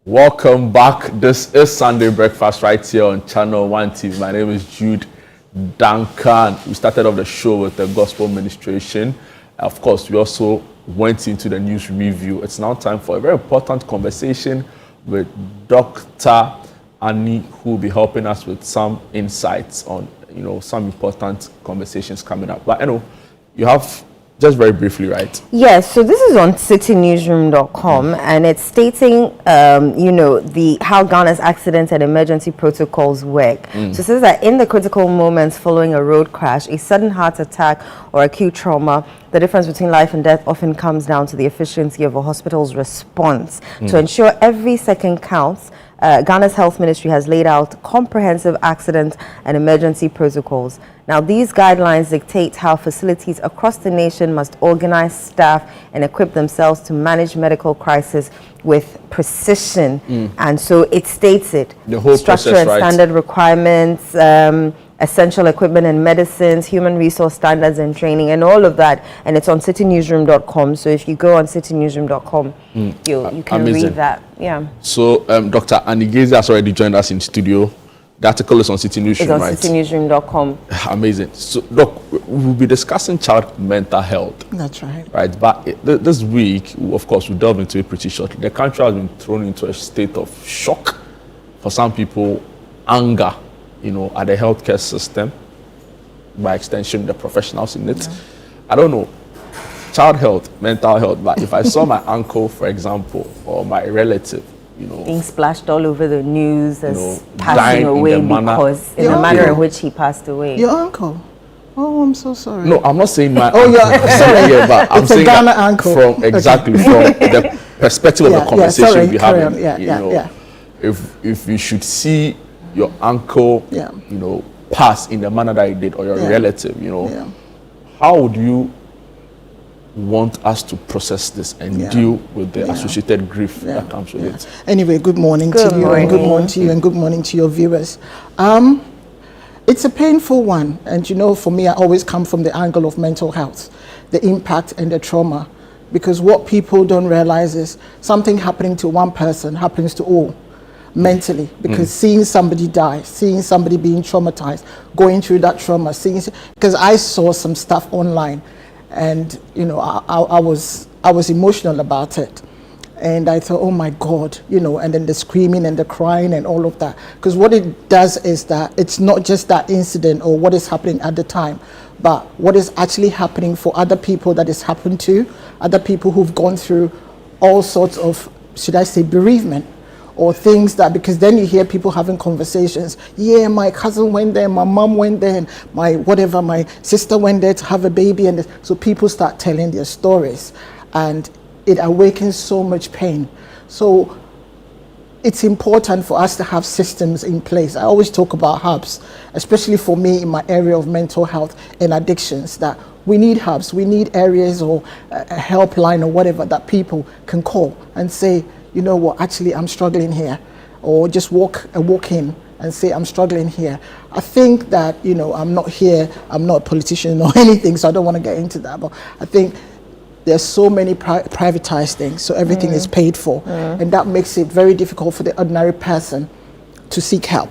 Welcome back. This is Sunday Breakfast right here on ChannelOne TV. My name is Jude Duncan. We started off the show with the gospel ministration. Of course, we also went into the news review. It's now time for a very important conversation with Dr. Annie, who will be helping us with some insights on, some important conversations coming up. But, you have just very briefly, right? Yes, so this is on citynewsroom.com and it's stating, how Ghana's accident and emergency protocols work. So it says that in the critical moments following a road crash, a sudden heart attack or acute trauma, the difference between life and death often comes down to the efficiency of a hospital's response. To ensure every second counts, Ghana's health ministry has laid out comprehensive accident and emergency protocols. Now, these guidelines dictate how facilities across the nation must organize staff and equip themselves to manage medical crisis with precision. And so it states it. The whole structure process, and right? Standard requirements, essential equipment and medicines, human resource standards and training, and all of that. And it's on citynewsroom.com. So if you go on citynewsroom.com, you can Amazing. read that. Yeah. So Dr. Annie Gaze has already joined us in studio. The article is on City Newsroom, right? It's on citynewsroom.com. Amazing. So, Doc, we'll be discussing child mental health. That's right. Right, but this week, of course, we'll delve into it pretty shortly. The country has been thrown into a state of shock. For some people, anger, at the healthcare system, by extension, the professionals in it. I don't know, child health, mental health, but if I saw my uncle, for example, or my relative, being splashed all over the news as dying passing away because in the manner in which he passed away. Your uncle? Oh, I'm so sorry. No, I'm not saying my oh, yeah, sorry. Yeah, but I'm saying Ghana uncle. From from the perspective of the conversation we have. If you should see your uncle, pass in the manner that he did, or your relative, how would you want us to process this and deal with the associated grief that comes with it? Anyway, good morning to you, and good morning to you, and good morning to your viewers. It's a painful one, and for me, I always come from the angle of mental health, the impact and the trauma, because what people don't realize is something happening to one person happens to all. Mentally, because seeing somebody die, seeing somebody being traumatized, going through that trauma, because I saw some stuff online, and I was emotional about it, and I thought, oh my God, and then the screaming and the crying and all of that, because what it does is that it's not just that incident or what is happening at the time, but what is actually happening for other people that is happened to, other people who've gone through all sorts of, should I say, bereavement. Or things that, because then you hear people having conversations, my cousin went there, my mom went there, and my sister went there to have a baby, and so people start telling their stories, and it awakens so much pain. So it's important for us to have systems in place. I always talk about hubs, especially for me in my area of mental health and addictions, that we need hubs, we need areas or a helpline or whatever that people can call and say, you know what, actually I'm struggling here, or just walk in and say I'm struggling here. I think that, I'm not here, I'm not a politician or anything, so I don't want to get into that, but I think there's so many privatized things, so everything is paid for, and that makes it very difficult for the ordinary person to seek help.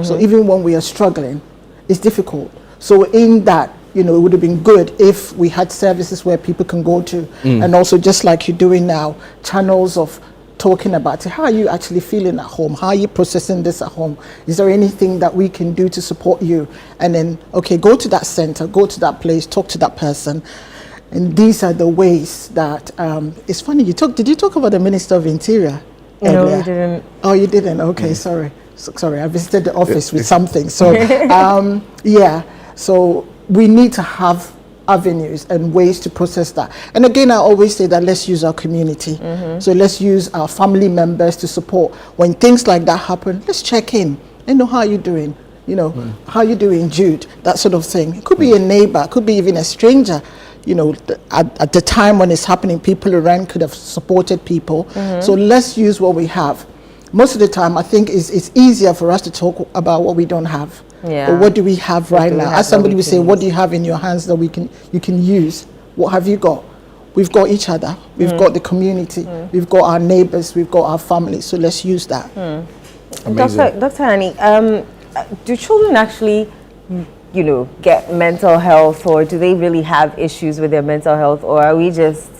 So even when we are struggling, it's difficult. So in that, it would have been good if we had services where people can go to, and also just like you're doing now, channels of talking about it. How are you actually feeling at home? How are you processing this at home? Is there anything that we can do to support you? And then, okay, go to that center, go to that place, talk to that person. And these are the ways that, it's funny, did you talk about the Minister of Interior? No, we didn't. Oh, you didn't? Okay, sorry. Sorry, I visited the office with something. So, so we need to have avenues and ways to process that. And again, I always say that let's use our community. So let's use our family members to support. When things like that happen, let's check in and know how you're doing. How you doing, Jude? That sort of thing. It could be a neighbor, it could be even a stranger. At the time when it's happening, people around could have supported people. So let's use what we have. Most of the time, I think it's easier for us to talk about what we don't have. Or what do we have right now? As somebody would say, what do you have in your hands that you can use? What have you got? we've got each other, we've got the community, we've got our neighbors, we've got our family. So let's use that. Dr. Annie, do children actually, get mental health, or do they really have issues with their mental health, or are we just,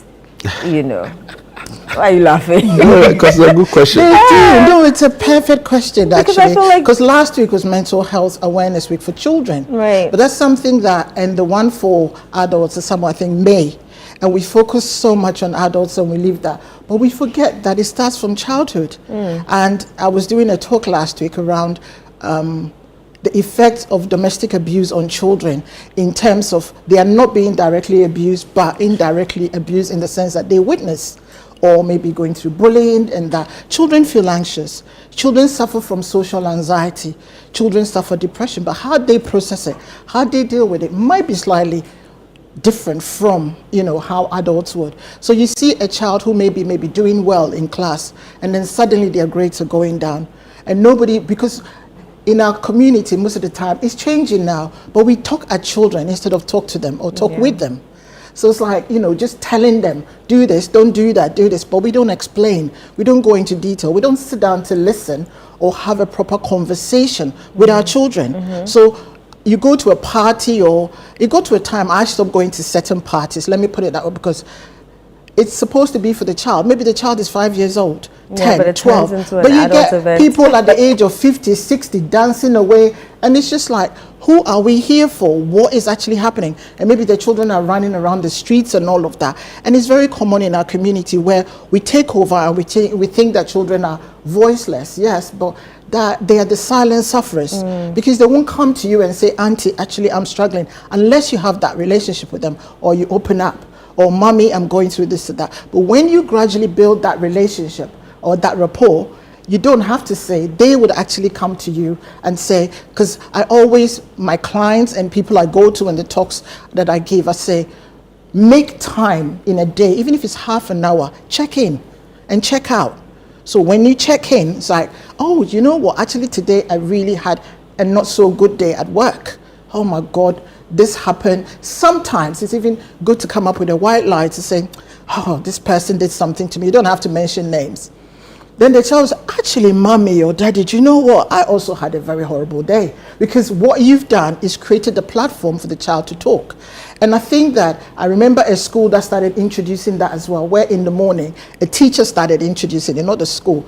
why are you laughing? No, because it's a good question. They do. No, it's a perfect question, Because actually. I feel like- Because last week was Mental Health Awareness Week for children. Right. But that's something that, and the one for adults is somewhere, I think, May. And we focus so much on adults and we leave that. But we forget that it starts from childhood. And I was doing a talk last week around the effects of domestic abuse on children, in terms of they are not being directly abused, but indirectly abused in the sense that they witness, or maybe going through bullying, and that children feel anxious. Children suffer from social anxiety. Children suffer depression, but how they process it, how they deal with it might be slightly different from how adults would. So you see a child who maybe doing well in class, and then suddenly their grades are going down, and nobody, because in our community most of the time it's changing now, but we talk at children instead of talk to them or talk with them. So it's like, just telling them, do this, don't do that, do this, but we don't explain, we don't go into detail, we don't sit down to listen or have a proper conversation with our children. So you go to a party, or you go to a time, I stopped going to certain parties, let me put it that way, because it's supposed to be for the child. Maybe the child is 5 years old, 10, but it 12. turns into an But you adult get event. people at the age of 50, 60 dancing away. And it's just like, who are we here for? What is actually happening? And maybe the children are running around the streets and all of that. And it's very common in our community where we take over and we think that children are voiceless. Yes, but that they are the silent sufferers, because they won't come to you and say, Auntie, actually I'm struggling, unless you have that relationship with them, or you open up. Or mommy, I'm going through this or that. But when you gradually build that relationship or that rapport, you don't have to say, they would actually come to you and say, because my clients and people I go to and the talks that I give, I say, make time in a day, even if it's half an hour, check in and check out. So when you check in, it's like, oh, you know what, actually today I really had a not so good day at work. Oh my God, this happened. Sometimes it's even good to come up with a white lie to say, oh, this person did something to me. You don't have to mention names. Then the child says, actually, mommy or daddy, do you know what? I also had a very horrible day. Because what you've done is created a platform for the child to talk. And I think that I remember a school that started introducing that as well, where in the morning, a teacher started introducing it, not the school.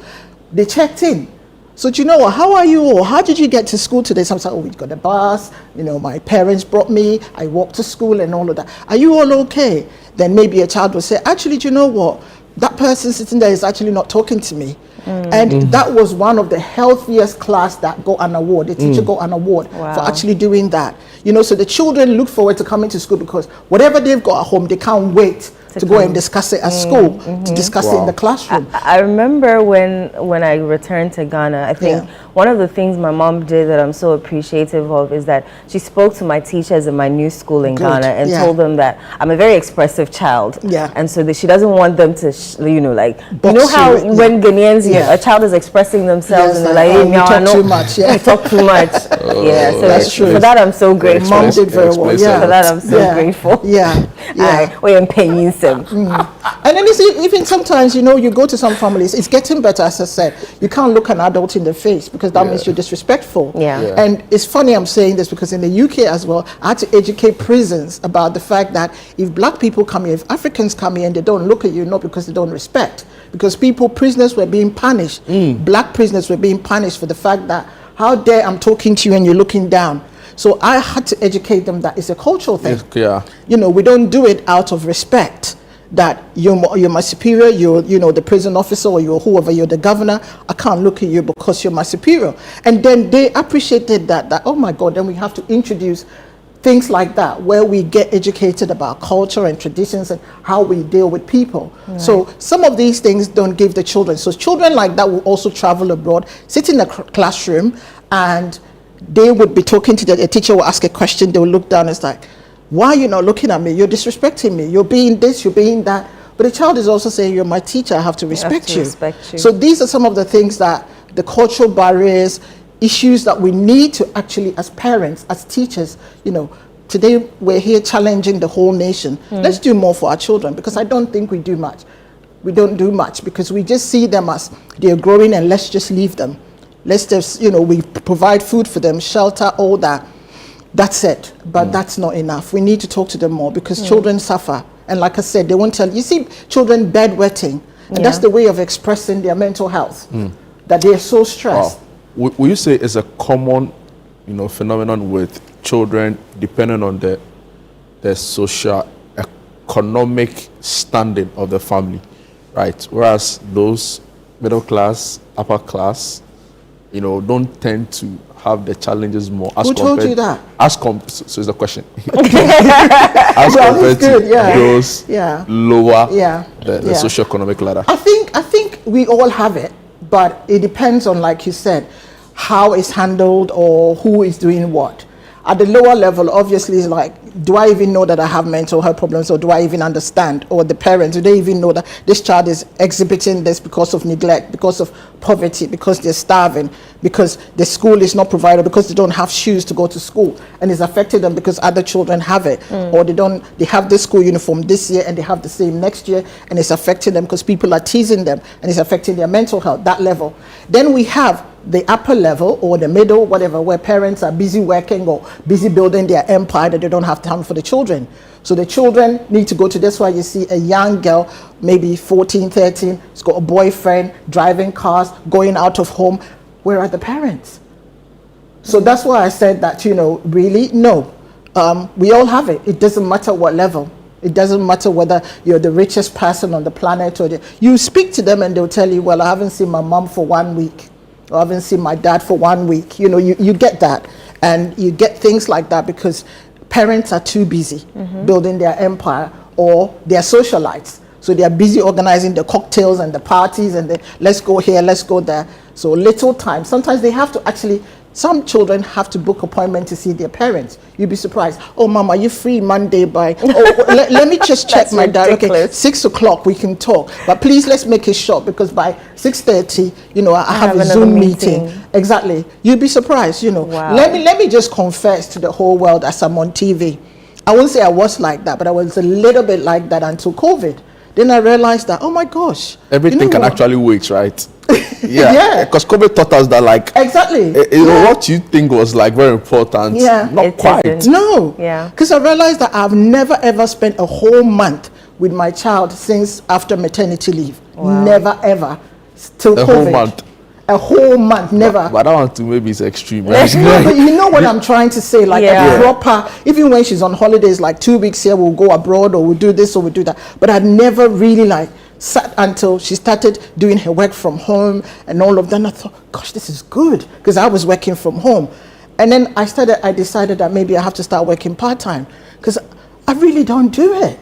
They checked in. So do you know what, how are you all? How did you get to school today? Some say, oh, we got a bus, my parents brought me, I walked to school and all of that. Are you all okay? Then maybe a child will say, actually, do you know what? That person sitting there is actually not talking to me. And that was one of the healthiest class that got an award. The teacher got an award for actually doing that. So the children look forward to coming to school, because whatever they've got at home, they can't wait to go and discuss it at school, to discuss it in the classroom. I remember when I returned to Ghana, I think one of the things my mom did that I'm so appreciative of is that she spoke to my teachers in my new school in Ghana and told them that I'm a very expressive child. And so that she doesn't want them to, how when Ghanaians, a child is expressing themselves and they're like, hey, you talk too much. You talk too much. So that's true. For that, I'm so grateful. Mom did very well. For that, I'm so grateful. We're paying some. And then even sometimes, you go to some families, it's getting better, as I said. You can't look an adult in the face, because that means you're disrespectful. And it's funny I'm saying this, because in the UK as well, I had to educate prisons about the fact that if black people come here, if Africans come here and they don't look at you, not because they don't respect, because prisoners were being punished. Black prisoners were being punished for the fact that, how dare I'm talking to you and you're looking down. So I had to educate them that it's a cultural thing. We don't do it out of respect, that you're my superior, you're the prison officer, or you're whoever, you're the governor. I can't look at you because you're my superior. And then they appreciated that oh my God, then we have to introduce things like that, where we get educated about culture and traditions and how we deal with people. So some of these things don't give the children. So children like that will also travel abroad, sit in a classroom, and they would be talking to the teacher will ask a question, they will look down and it's like, why are you not looking at me? You're disrespecting me. You're being this, you're being that. But the child is also saying, you're my teacher, I have to respect you. So these are some of the things that the cultural barriers, issues that we need to actually, as parents, as teachers, Today, we're here challenging the whole nation. Let's do more for our children, because I don't think we do much. We don't do much because we just see them as they're growing, and let's just leave them. Let's just, we provide food for them, shelter, all that. That's it. But that's not enough. We need to talk to them more, because children suffer. And like I said, they won't tell you. You see children bedwetting, and that's the way of expressing their mental health, that they're so stressed. Wow. Will you say it's a common, phenomenon with children depending on the social economic standing of the family, right? Whereas those middle class, upper class, don't tend to have the challenges more. Who told you that? So is the question. As compared to those lower the socio-economic ladder. I think we all have it, but it depends on, like you said, how it's handled or who is doing what. At the lower level, obviously, it's like, do I even know that I have mental health problems, or do I even understand? Or the parents, do they even know that this child is exhibiting this because of neglect, because of poverty, because they're starving, because the school is not provided, because they don't have shoes to go to school, and it's affecting them because other children have it, or they have the school uniform this year and they have the same next year, and it's affecting them because people are teasing them, and it's affecting their mental health, that level. Then we have the upper level or the middle, whatever, where parents are busy working or busy building their empire, that they don't have time for the children. So the children need to go to, that's why you see a young girl, maybe 14, 13, has got a boyfriend, driving cars, going out of home. Where are the parents? So that's why I said that, really, no. We all have it. It doesn't matter what level. It doesn't matter whether you're the richest person on the planet or you speak to them and they'll tell you, well, I haven't seen my mom for 1 week. I haven't seen my dad for 1 week. You get that. And you get things like that because parents are too busy building their empire, or they're socialites. So they're busy organizing the cocktails and the parties and let's go here, let's go there. So little time. Sometimes they have to actually, some children have to book appointment to see their parents. You'd be surprised. Oh, Mom, are you free Monday by... let me just check my diary. Okay, 6 o'clock we can talk. But please, let's make it short, because by 6:30, I have a Zoom meeting. Exactly. You'd be surprised, Wow. Let me just confess to the whole world as I'm on TV. I won't say I was like that, but I was a little bit like that until COVID. Then I realized that, oh my gosh. Everything can actually wait, right? Yeah. Because COVID taught us that, exactly. What you think was very important, not quite. Isn't. No. Yeah. Because I realized that I've never ever spent a whole month with my child since after maternity leave. Wow. Never ever. Till A COVID. whole month. A whole month, never. But that one too, maybe it's extreme. Right? No, but you know what I'm trying to say, a proper, even when she's on holidays, 2 weeks here, we'll go abroad, or we'll do this, or we'll do that. But I'd never really sat until she started doing her work from home and all of that. And I thought, gosh, this is good, because I was working from home. And then I decided that maybe I have to start working part-time, because I really don't do it.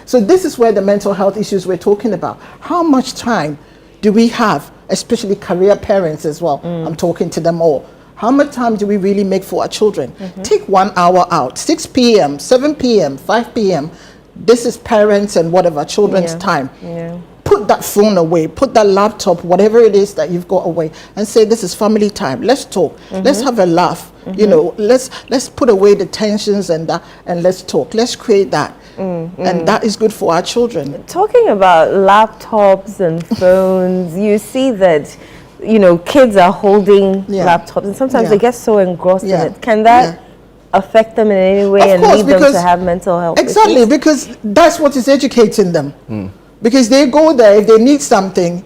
So this is where the mental health issues we're talking about. How much time do we have, especially career parents as well? I'm talking to them all. How much time do we really make for our children? Take 1 hour out, 6 p.m., 7 p.m., 5 p.m. This is parents and whatever, children's time. Yeah. Put that phone away, put that laptop, whatever it is that you've got away, and say, this is family time. Let's talk. Let's have a laugh. Let's put away the tensions and let's talk. Let's create that. And that is good for our children. Talking about laptops and phones, you see that, kids are holding laptops, and sometimes they get so engrossed in it. Can that affect them in any way and lead them to have mental health Exactly, issues? because that's what is educating them. Because they go there, if they need something,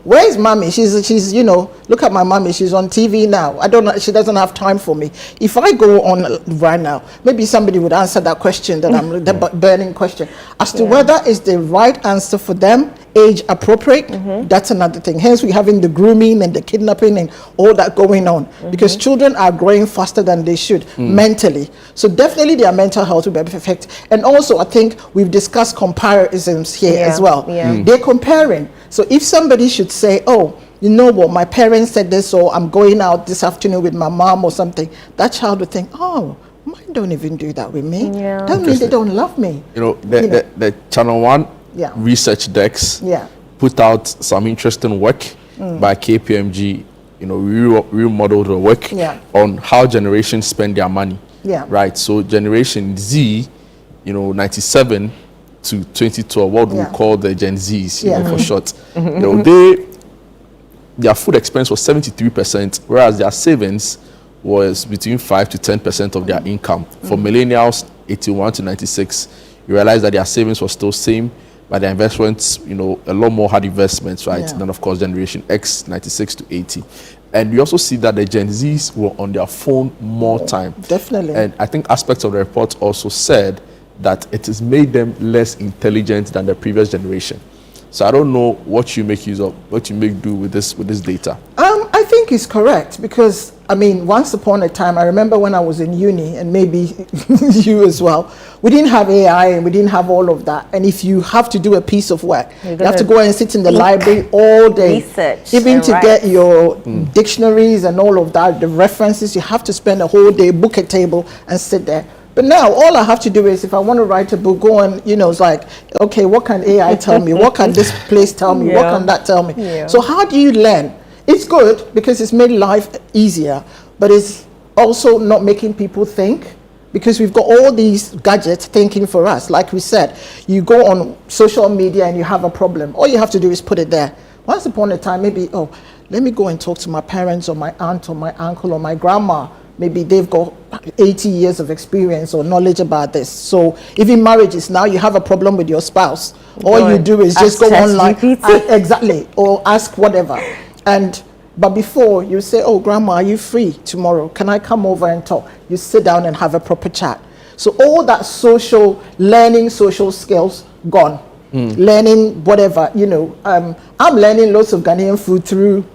where is mommy? She's look at my mommy, she's on TV now. I don't know, she doesn't have time for me. If I go on right now, maybe somebody would answer that question, the burning question, as to whether it's the right answer for them, age appropriate, that's another thing. Hence, we're having the grooming and the kidnapping and all that going on, because children are growing faster than they should mentally. So definitely their mental health will be affected. And also, I think we've discussed comparisons here as well. They're comparing. So if somebody should say, oh, you know what, my parents said this, or I'm going out this afternoon with my mom or something, that child would think, oh, mine don't even do that with me. That means they don't love me. The ChannelOne research decks put out some interesting work by KPMG. We remodeled the work on how generations spend their money. Yeah. Right. So Generation Z, 97 to 2012, what we call the Gen Zs, for short. Their food expense was 73%, whereas their savings was between 5 to 10% of their income. For millennials, 81 to 96, you realize that their savings was still same, but their investments, a lot more hard investments, right? Yeah. Then of course, Generation X, 96 to 80. And we also see that the Gen Zs were on their phone more time. Definitely. And I think aspects of the report also said that it has made them less intelligent than the previous generation. So I don't know what you make use of, what you make do with this data. I think it's correct because, once upon a time, I remember when I was in uni, and maybe you as well, we didn't have AI and we didn't have all of that. And if you have to do a piece of work, you have to go and sit in the library all day. Research. Even to get your dictionaries and all of that, the references, you have to spend a whole day, book a table and sit there. But now all I have to do is, if I want to write a book, go on, it's like, okay, what can AI tell me? What can this place tell me? What can that tell me? Yeah. So how do you learn? It's good because it's made life easier, but it's also not making people think, because we've got all these gadgets thinking for us. Like we said, you go on social media and you have a problem. All you have to do is put it there. Once upon a time, maybe, let me go and talk to my parents or my aunt or my uncle or my grandma. Maybe they've got 80 years of experience or knowledge about this. So even marriages, now you have a problem with your spouse. All you do is just go online. Exactly. Or ask whatever. But before, you say, oh, grandma, are you free tomorrow? Can I come over and talk? You sit down and have a proper chat. So all that learning social skills, gone. Learning whatever, I'm learning lots of Ghanaian food through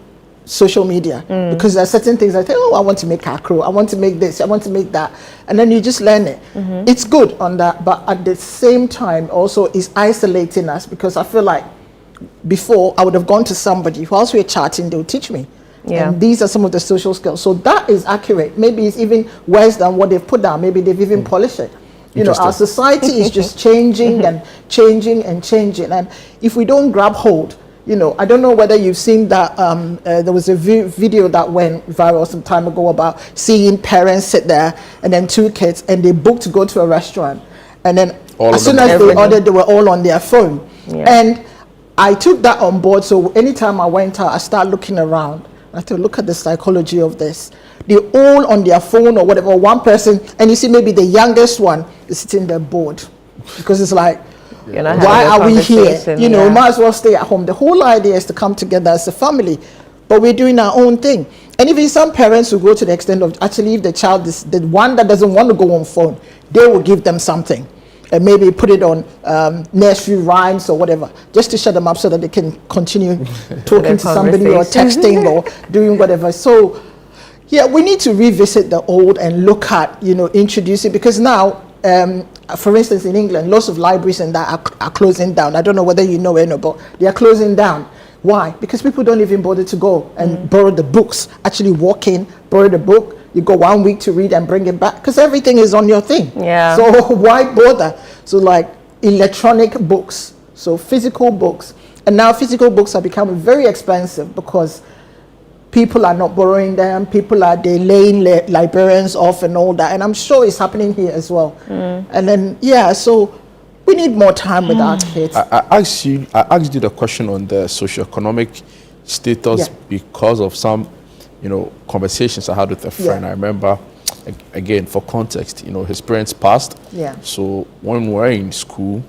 social media, because there are certain things I think, I want to make akro, I want to make this, I want to make that, and then you just learn it. It's good on that, but at the same time also it's isolating us, because I feel like before I would have gone to somebody whilst we were chatting, they would teach me. And these are some of the social skills. So that is accurate. Maybe it's even worse than what they've put down. Maybe they've even polished it. Our society is just changing and changing and changing, and if we don't grab hold, I don't know whether you've seen that there was a video that went viral some time ago about seeing parents sit there and then two kids, and they booked to go to a restaurant, and then as soon as they ordered, they were all on their phone. And I took that on board. So anytime I went out, I started looking around. I thought, look at the psychology of this. They're all on their phone or whatever. One person, and you see maybe the youngest one is sitting there bored, because it's like, why are we here? We might as well stay at home. The whole idea is to come together as a family, but we're doing our own thing. And even some parents will go to the extent of, actually, if the child is the one that doesn't want to go on phone, they will give them something and maybe put it on nursery rhymes or whatever, just to shut them up so that they can continue talking to somebody or texting or doing whatever. So yeah, we need to revisit the old and look at, introducing, because now, for instance, in England, lots of libraries and that are closing down. I don't know whether you know it or not, but they are closing down. Why? Because people don't even bother to go and borrow the books. Actually walk in, borrow the book, you go 1 week to read and bring it back, because everything is on your thing. So why bother? So like electronic books, so physical books. And now physical books are becoming very expensive because people are not borrowing them, they laying librarians off and all that. And I'm sure it's happening here as well. And then, so we need more time with our kids. I asked you the question on the socioeconomic status because of some, conversations I had with a friend. I remember, again, for context, his parents passed. So when we were in school,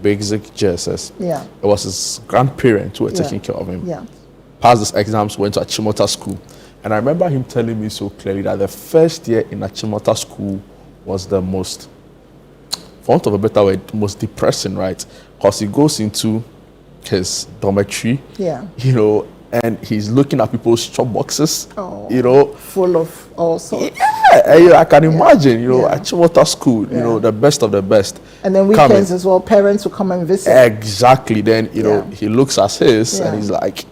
basic JSS, it was his grandparents who were taking care of him. Passed his exams, went to Achimota school. And I remember him telling me so clearly that the first year in Achimota school was the most, for want of a better word, most depressing, right? Because he goes into his dormitory, and he's looking at people's chop boxes, full of all sorts. I can imagine, Achimota school, the best of the best. And then weekends as well, parents will come and visit. Exactly. Then, he looks at his and he's like,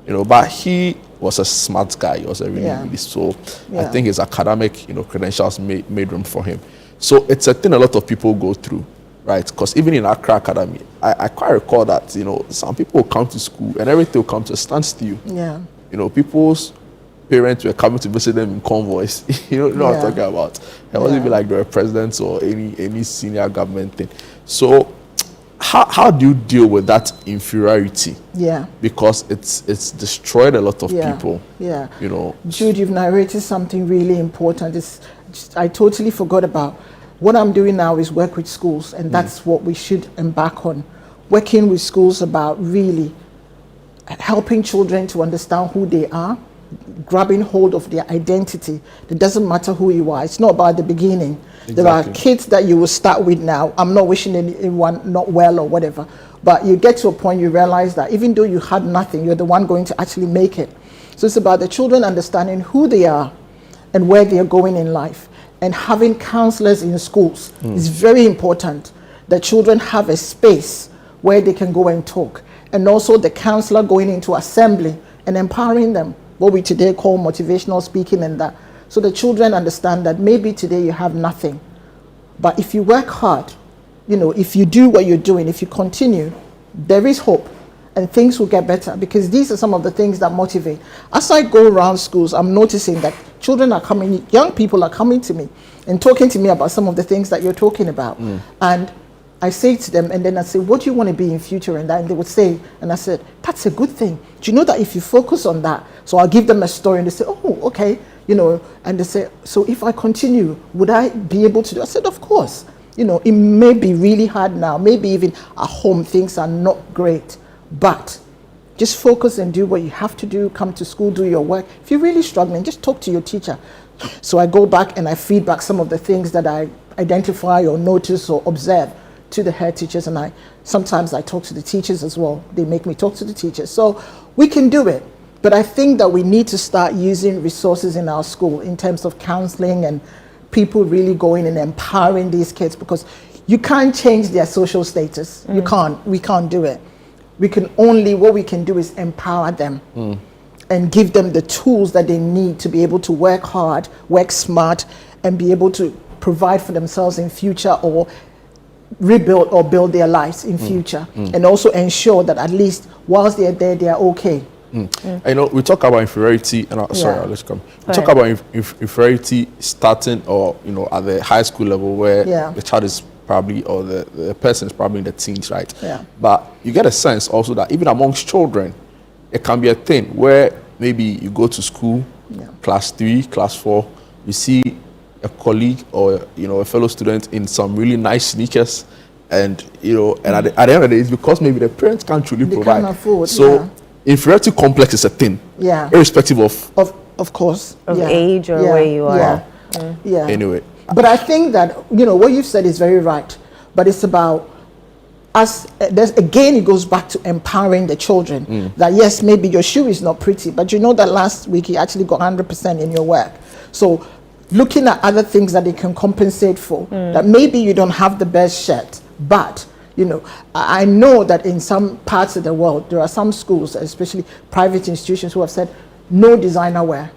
but he was a smart guy. He was a really so. I think his academic, credentials made room for him. So it's a thing a lot of people go through, right? Because even in Accra Academy, I quite recall that some people come to school and everything will come to a standstill. People's parents were coming to visit them in convoys. You know what I'm talking about. It wasn't even like they were presidents or any senior government thing. So how do you deal with that inferiority? Yeah. Because it's destroyed a lot of people. Yeah. You know. Jude, you've narrated something really important. I totally forgot about. What I'm doing now is work with schools, and that's what we should embark on. Working with schools about really helping children to understand who they are, grabbing hold of their identity. It doesn't matter who you are. It's not about the beginning. Exactly. There are kids that you will start with now. I'm not wishing anyone not well or whatever, but you get to a point you realize that even though you had nothing, you're the one going to actually make it. So it's about the children understanding who they are and where they are going in life. And having counselors in schools is very important. The children have a space where they can go and talk. And also the counselor going into assembly and empowering them, what we today call motivational speaking and that. So the children understand that maybe today you have nothing. But if you work hard, you know, if you do what you're doing, if you continue, there is hope and things will get better, because these are some of the things that motivate. As I go around schools, I'm noticing that children are coming, young people are coming to me and talking to me about some of the things that you're talking about. And I say to them, and then I say, what do you want to be in future? And they would say, and I said, that's a good thing. Do you know that if you focus on that? So I'll give them a story and they say, oh, okay. You know, and they say, so if I continue, would I be able to do? I said, of course. You know, it may be really hard now. Maybe even at home, things are not great. But just focus and do what you have to do. Come to school, do your work. If you're really struggling, just talk to your teacher. So I go back and I feedback some of the things that I identify or notice or observe to the head teachers, and sometimes I talk to the teachers as well. They make me talk to the teachers. So we can do it. But I think that we need to start using resources in our school in terms of counseling and people really going and empowering these kids, because you can't change their social status. You can't. We can't do it. What we can do is empower them and give them the tools that they need to be able to work hard, work smart, and be able to provide for themselves in future, or rebuild or build their lives in future, and also ensure that at least whilst they're there, they are okay. You know, we talk about inferiority, and sorry, let's come. We talk about inferiority starting, or you know, at the high school level where the child is probably, or the person is probably in the teens, right? Yeah. But you get a sense also that even amongst children, it can be a thing where maybe you go to school, class 3, class 4, you see a colleague or you know a fellow student in some really nice sneakers, and you know, and at the end of the day, it's because maybe the parents can't truly provide. Can't afford, so inferiority complex is a thing, irrespective of course of age or where you are. Anyway, but I think that, you know, what you've said is very right, but it's about us. Again, it goes back to empowering the children. That yes, maybe your shoe is not pretty, but you know that last week you actually got 100% in your work. So looking at other things that they can compensate for, that maybe you don't have the best shirt, but you know, I know that in some parts of the world, there are some schools, especially private institutions, who have said no designer wear.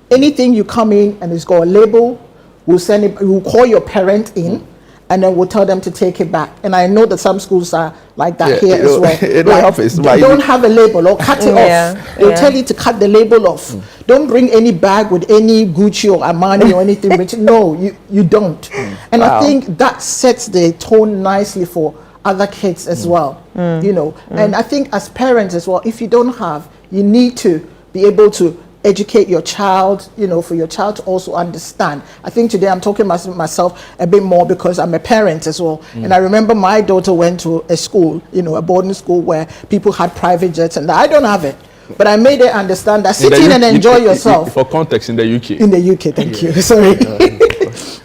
Anything you come in and it's got a label, we'll send it, we'll call your parent in, and then we'll tell them to take it back. And I know that some schools are like that here as well. They don't have a label or cut it off. They'll tell you to cut the label off. Don't bring any bag with any Gucci or Armani or anything. No, you don't. And I think that sets the tone nicely for other kids as well. You know, and I think as parents as well, if you don't have, you need to be able to educate your child, you know, for your child to also understand. I think today I'm talking about myself a bit more because I'm a parent as well. And I remember my daughter went to a school, you know, a boarding school where people had private jets, and I don't have it. But I made her understand that sit in and enjoy yourself. For context, in the UK. In the UK, thank you. Sorry.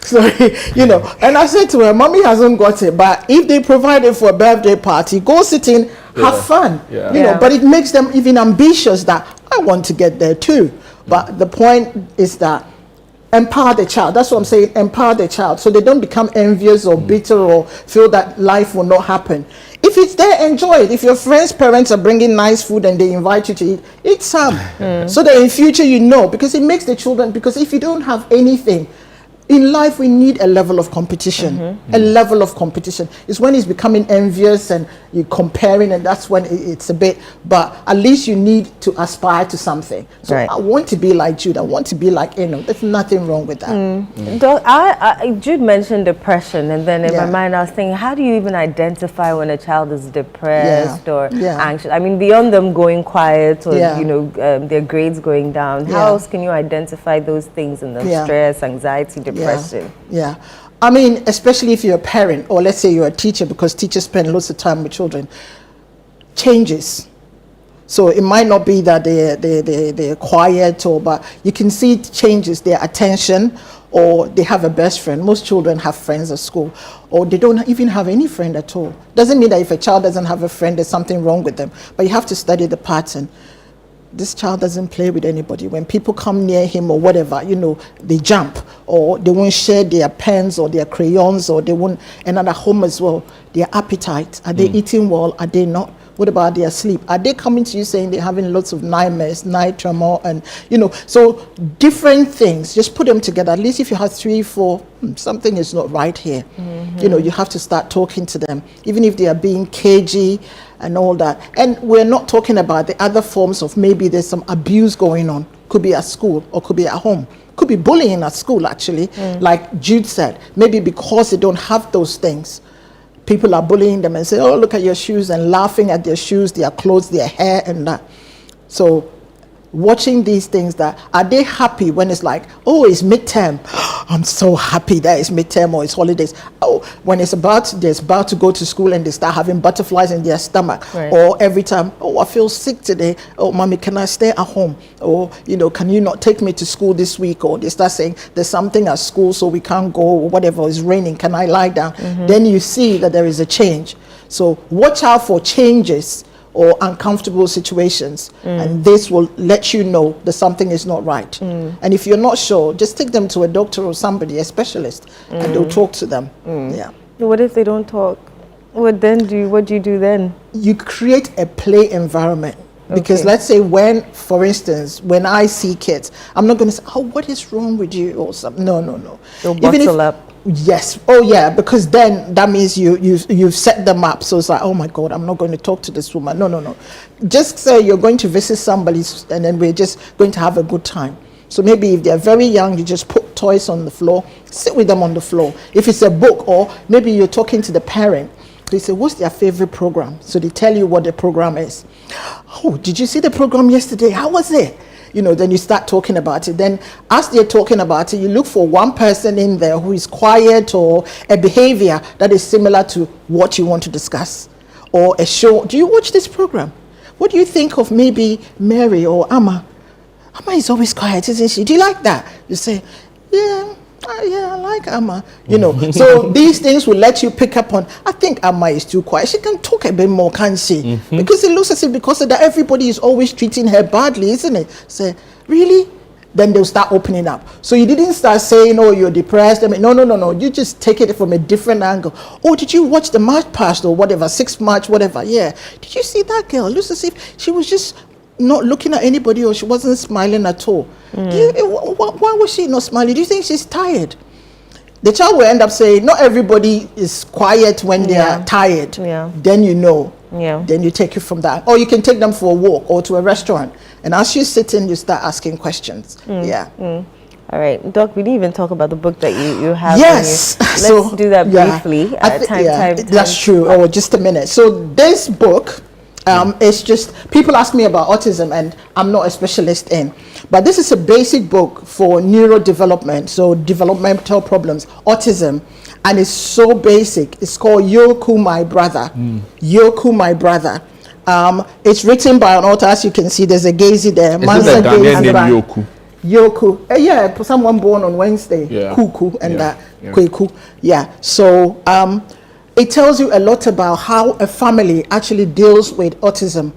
Sorry, you know. And I said to her, Mommy hasn't got it, but if they provide it for a birthday party, go sit in, have fun. You know, but it makes them even ambitious that I want to get there too. But the point is that empower the child. That's what I'm saying, empower the child, so they don't become envious or bitter or feel that life will not happen. If it's there, enjoy it. If your friends' parents are bringing nice food and they invite you to eat some. So that in future you know, because it makes the children, because if you don't have anything, in life we need a level of competition. A level of competition. It's when he's becoming envious and you're comparing, and that's when it's a bit, but at least you need to aspire to something. So Right. I want to be like Jude, I want to be like Eno. There's nothing wrong with that. Doc, Jude mentioned depression, and then in my mind I was thinking, how do you even identify when a child is depressed or anxious? I mean, beyond them going quiet or their grades going down, how else can you identify those things in them? Stress, anxiety, depression. Yeah. I mean, especially if you're a parent, or let's say you're a teacher, because teachers spend lots of time with children. Changes. So it might not be that they're quiet, but you can see changes, their attention, or they have a best friend. Most children have friends at school, or they don't even have any friend at all. Doesn't mean that if a child doesn't have a friend, there's something wrong with them. But you have to study the pattern. This child doesn't play with anybody. When people come near him or whatever, they jump, or they won't share their pens or their crayons, or they won't. And at home as well, their appetite. Are they eating well? Are they not? What about their sleep? Are they coming to you saying they're having lots of nightmares, night tremor, and so different things. Just put them together. At least if you have 3, 4, something is not right here. You have to start talking to them, even if they are being cagey and all that. And we're not talking about the other forms of maybe there's some abuse going on. Could be at school or could be at home. Could be bullying at school, actually. Like Jude said, maybe because they don't have those things, people are bullying them and say, oh, look at your shoes, and laughing at their shoes, their clothes, their hair, and that. So watching these things, that are they happy when it's like, oh, it's midterm, I'm so happy that it's midterm or it's holidays. Oh, when they're about to go to school and they start having butterflies in their stomach, or every time, oh, I feel sick today, oh, mommy, can I stay at home, or can you not take me to school this week, or they start saying there's something at school so we can't go, or whatever, it's raining, can I lie down? Then you see that there is a change. So watch out for changes or uncomfortable situations, and this will let you know that something is not right. And if you're not sure, just take them to a doctor or somebody, a specialist, and they'll talk to them. Yeah. What if they don't talk? What do you do then? You create a play environment. Because let's say for instance, when I see kids, I'm not going to say, oh, what is wrong with you or something. No. They'll bottle up. Yes. Oh, yeah. Because then that means you've set them up. So it's like, oh my God, I'm not going to talk to this woman. No. Just say you're going to visit somebody, and then we're just going to have a good time. So maybe if they're very young, you just put toys on the floor, sit with them on the floor. If it's a book, or maybe you're talking to the parent, they say, what's their favorite program? So they tell you what the program is. Oh, did you see the program yesterday? How was it? Then you start talking about it. Then as they're talking about it, you look for one person in there who is quiet, or a behavior that is similar to what you want to discuss, or a show. Do you watch this program? What do you think of maybe Mary or Amma? Amma is always quiet, isn't she? Do you like that? You say, yeah, I like Amma. So these things will let you pick up on, I think Amma is too quiet. She can talk a bit more, can't she? Because it looks as if because of that, everybody is always treating her badly, isn't it? Say, really? Then they'll start opening up. So you didn't start saying, oh, you're depressed. I mean, no. You just take it from a different angle. Oh, did you watch the March past or whatever, 6th March, whatever? Yeah. Did you see that girl? It looks as if she was just not looking at anybody, or she wasn't smiling at all. Why was she not smiling? Do you think she's tired? The child will end up saying, not everybody is quiet when they are tired. Yeah. Then you know. Yeah. Then you take it from that. Or you can take them for a walk or to a restaurant. And as you sit in, you start asking questions. Yeah. All right, Doc, we didn't even talk about the book that you have. Yes. Let's do that briefly. That's true. Oh, just a minute. So this book, it's just, people ask me about autism, and I'm not a specialist in, but this is a basic book for neurodevelopment, so developmental problems, autism, and it's so basic. It's called Yoku, My Brother. Yoku, My Brother. It's written by an author, as you can see. There's a Gazy there. Is it the Ghanaian name Yoku? Yoku. Yeah, someone born on Wednesday. Kuku and Kweku. Yeah. So it tells you a lot about how a family actually deals with autism.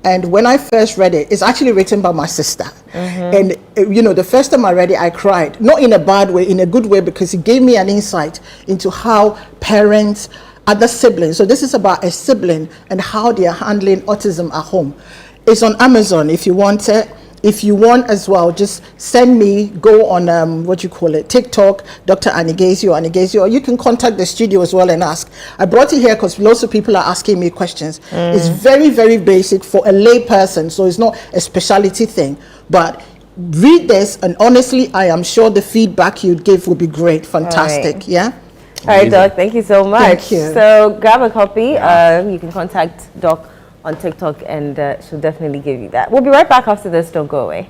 And when I first read it, it's actually written by my sister. And the first time I read it, I cried. Not in a bad way, in a good way, because it gave me an insight into how parents, other siblings. So this is about a sibling and how they are handling autism at home. It's on Amazon if you want it. if you want as well, just send me, go on, TikTok, Dr. Anigazio, or you can contact the studio as well and ask. I brought it here because lots of people are asking me questions. It's very, very basic for a lay person, so it's not a specialty thing. But read this, and honestly, I am sure the feedback you'd give would be great. Fantastic, yeah? All right, Doc, thank you so much. Thank you. So grab a copy. You can contact Doc on TikTok, and she'll definitely give you that. We'll be right back after this. Don't go away.